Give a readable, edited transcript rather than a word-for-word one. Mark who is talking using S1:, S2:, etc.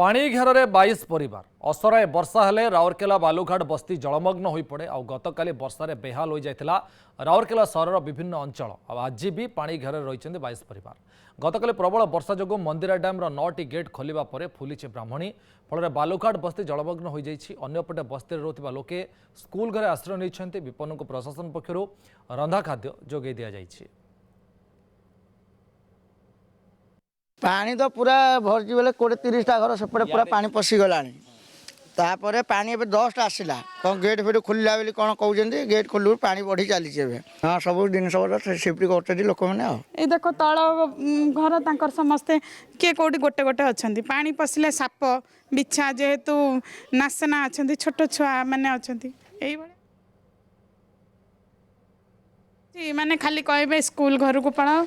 S1: पानी घेर 22 परिवार असराए वर्षा हेले राउरकेला बालुघाट बस्ती जलमग्न हो पड़े आ गतकाली वर्षार बेहाल हो जाता राउरकेला सहर विभिन्न अंचल आज भी पानी घेर रही 22 परिवार गतकाली प्रबल वर्षा जो मंदिरा डैम्र 9टी गेट खोलिबा परे फुलीची ब्राह्मणी फल बालुघाट बस्ती जलमग्न हो अंपटे बस्ती रोकवा लोके स्कूल घरे आश्रय नहीं विपन्न को प्रशासन पक्षर रंधा खाद्य जोगे दि जाइए।
S2: पानी तो पूरा भरजी बेले 20-30टा घर सेपटे पूरा पानी पशिगला तापर पानी ए 10टा आसला कौन गेट फेट खोलला बोली कौन कहते गेट खोलू पानी बढ़ी चली हाँ सब जिनस सेफ्टी कर लोक मैंने
S3: देख तल घर तक समस्ते किए कौटी गोटे गोटे अच्छा पानी पशिले साप बिछा जेहेतु नासेना अच्छा छोट छुआ मैंने अच्छा माने खाली कहबे स्कूल घर को पढ़ाओ